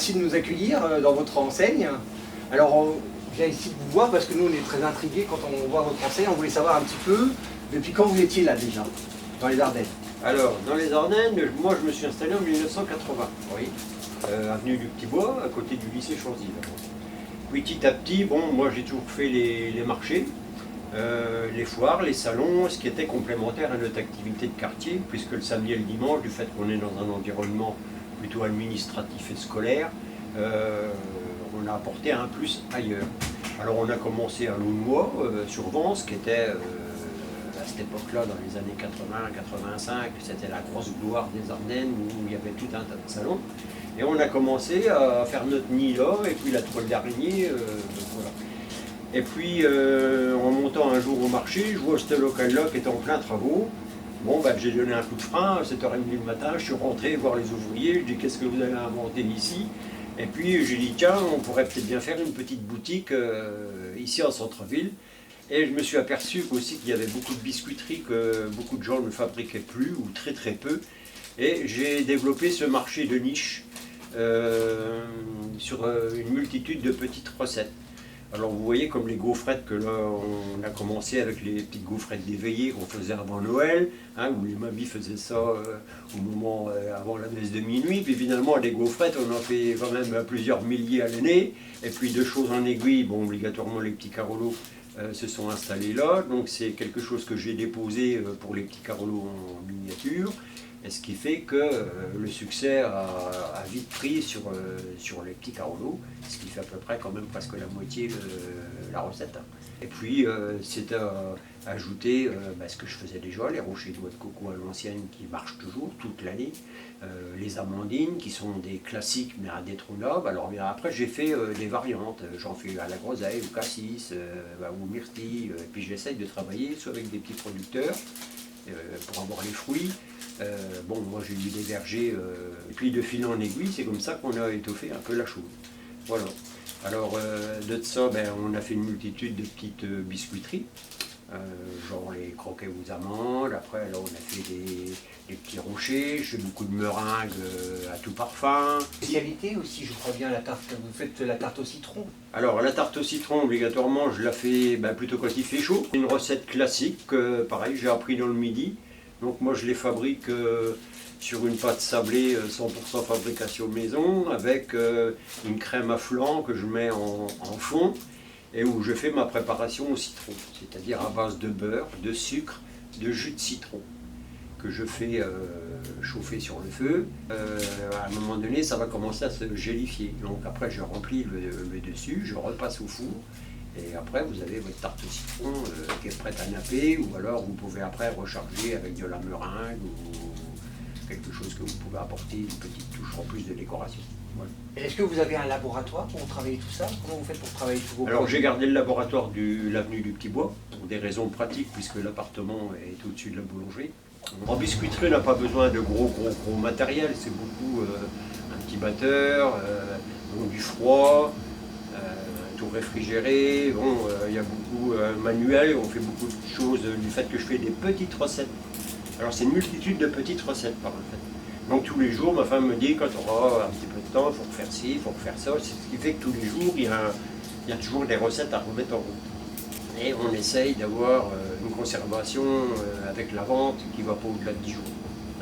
merci de nous accueillir dans votre enseigne. Alors, on vient ici vous voir parce que nous, on est très intrigués quand on voit votre enseigne. On voulait savoir un petit peu, depuis quand vous étiez là déjà, dans les Ardennes? Alors, dans les Ardennes, moi je me suis installé en 1980, Oui. avenue du Petit Bois, à côté du lycée Chanzy. Puis petit à petit, bon, moi j'ai toujours fait les marchés, les foires, les salons, ce qui était complémentaire à notre activité de quartier, puisque le samedi et le dimanche, du fait qu'on est dans un environnement plutôt administratif et scolaire, on a apporté un plus ailleurs. Alors on a commencé à Launois, sur Vence, qui était à cette époque-là, dans les années 80-85, c'était la grosse gloire des Ardennes, où il y avait tout un tas de salons. Et on a commencé à faire notre nid là, et puis la toile d'araignée, voilà. Et puis, en montant un jour au marché, je vois ce local-là qui était en plein travaux. Bon, ben, j'ai donné un coup de frein, à 7h30 le matin, je suis rentré voir les ouvriers, je dis qu'est-ce que vous allez inventer ici? Et puis j'ai dit tiens, on pourrait peut-être bien faire une petite boutique ici en centre-ville. Et je me suis aperçu aussi qu'il y avait beaucoup de biscuiteries que beaucoup de gens ne fabriquaient plus, ou très très peu. Et j'ai développé ce marché de niche sur une multitude de petites recettes. Alors vous voyez comme les gaufrettes que là on a commencé avec les petites gaufrettes d'éveillé qu'on faisait avant Noël, hein, où les mamies faisaient ça au moment avant la messe de minuit, puis finalement les gaufrettes on en fait quand même plusieurs milliers à l'année, et puis de choses en aiguille, bon obligatoirement les petits carolos se sont installés là, donc c'est quelque chose que j'ai déposé pour les petits carolos en miniature. Et ce qui fait que le succès a vite pris sur les petits carolos, ce qui fait à peu près quand même presque la moitié de la recette. Et puis c'est à ajouter ce que je faisais déjà, les rochers de noix de coco à l'ancienne qui marchent toujours toute l'année, les amandines qui sont des classiques mais indétrônables. Alors bien après j'ai fait des variantes, j'en fais à la groseille, au cassis, ou myrtille, et puis j'essaye de travailler soit avec des petits producteurs pour avoir les fruits. Bon, moi j'ai eu des vergers, et puis de fil en aiguille, c'est comme ça qu'on a étoffé un peu la chose. Voilà. Alors de ça, on a fait une multitude de petites biscuiteries, genre les croquets aux amandes, après là on a fait des petits rochers, j'ai beaucoup de meringues à tout parfum. Spécialité aussi, je crois bien, la tarte, vous faites la tarte au citron. Alors la tarte au citron, obligatoirement, je la fais plutôt quand il fait chaud. Une recette classique, pareil, j'ai appris dans le midi. Donc moi je les fabrique sur une pâte sablée 100% fabrication maison avec une crème à flan que je mets en fond et où je fais ma préparation au citron, c'est-à-dire à base de beurre, de sucre, de jus de citron que je fais chauffer sur le feu. À un moment donné ça va commencer à se gélifier, donc après je remplis le dessus, je repasse au four. Et après, vous avez votre tarte au citron qui est prête à napper, ou alors vous pouvez après recharger avec de la meringue ou quelque chose que vous pouvez apporter, une petite touche en plus de décoration. Voilà. Est-ce que vous avez un laboratoire pour travailler tout ça? Comment vous faites pour travailler tous vos Alors produits? j'ai gardé le laboratoire de l'avenue du Petit Bois, pour des raisons pratiques, puisque l'appartement est au-dessus de la boulangerie. En biscuiterie, on n'a pas besoin de gros matériel, c'est beaucoup un petit batteur, du froid, tout réfrigéré, bon, il y a beaucoup manuel, on fait beaucoup de choses du fait que je fais des petites recettes. Alors c'est une multitude de petites recettes par le fait. Donc tous les jours, ma femme me dit quand on aura un petit peu de temps, il faut refaire ci, il faut refaire ça. C'est ce qui fait que tous les jours, il y a toujours des recettes à remettre en route. Et on essaye d'avoir une conservation avec la vente qui ne va pas au-delà de 10 jours.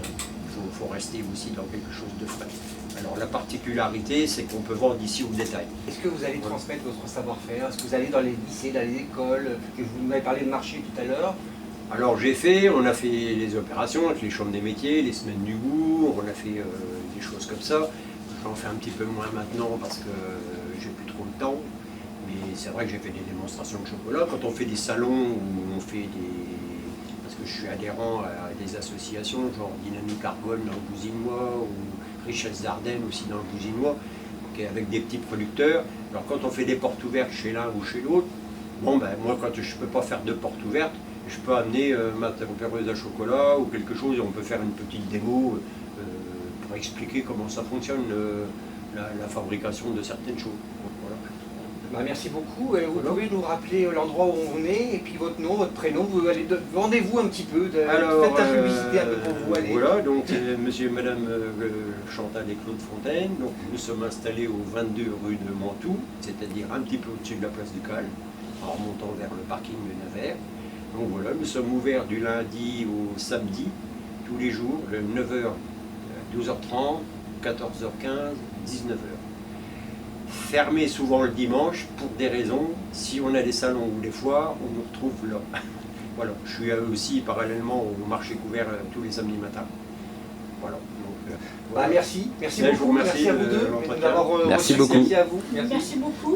Il faut rester aussi dans quelque chose de frais. Alors la particularité, c'est qu'on peut vendre ici au détail. Est-ce que vous allez transmettre votre savoir-faire? Est-ce que vous allez dans les lycées, dans les écoles? Vous m'avez parlé de marché tout à l'heure. Alors on a fait les opérations avec les chambres des métiers, les semaines du goût, on a fait des choses comme ça. J'en fais un petit peu moins maintenant parce que j'ai plus trop le temps. Mais c'est vrai que j'ai fait des démonstrations de chocolat. Quand on fait des salons où on fait parce que je suis adhérent à des associations, genre Dynamique Argonne dans le Bousinois, ou Richesse d'Ardennes aussi dans le Bousinois, avec des petits producteurs. Alors quand on fait des portes ouvertes chez l'un ou chez l'autre, bon moi quand je ne peux pas faire de portes ouvertes, je peux amener ma tempéreuse à chocolat ou quelque chose, et on peut faire une petite démo pour expliquer comment ça fonctionne, la fabrication de certaines choses. Voilà. Bah, merci beaucoup. Vous Voilà. pouvez nous rappeler l'endroit où on est et puis votre nom, votre prénom. Vous allez vendez-vous un petit peu. Alors, faites la publicité un peu pour vous. Allez. voilà, donc monsieur et madame Chantal et Claude Fontaine. Donc nous sommes installés au 22 rue de Mantoue, c'est-à-dire un petit peu au-dessus de la place du Cal, en remontant vers le parking de Nevers. Donc voilà, nous sommes ouverts du lundi au samedi, tous les jours, de 9h à 12h30, 14h15, 19h. Fermé souvent le dimanche pour des raisons. Si on a des salons ou des foires, on nous retrouve là. Voilà, je suis aussi parallèlement au marché couvert tous les samedis matins. Voilà. Donc, Bah, merci Ben, je vous beaucoup. remercie Merci à vous de deux. l'entretien. D'avoir Merci reçu. beaucoup. Merci à vous. Merci beaucoup.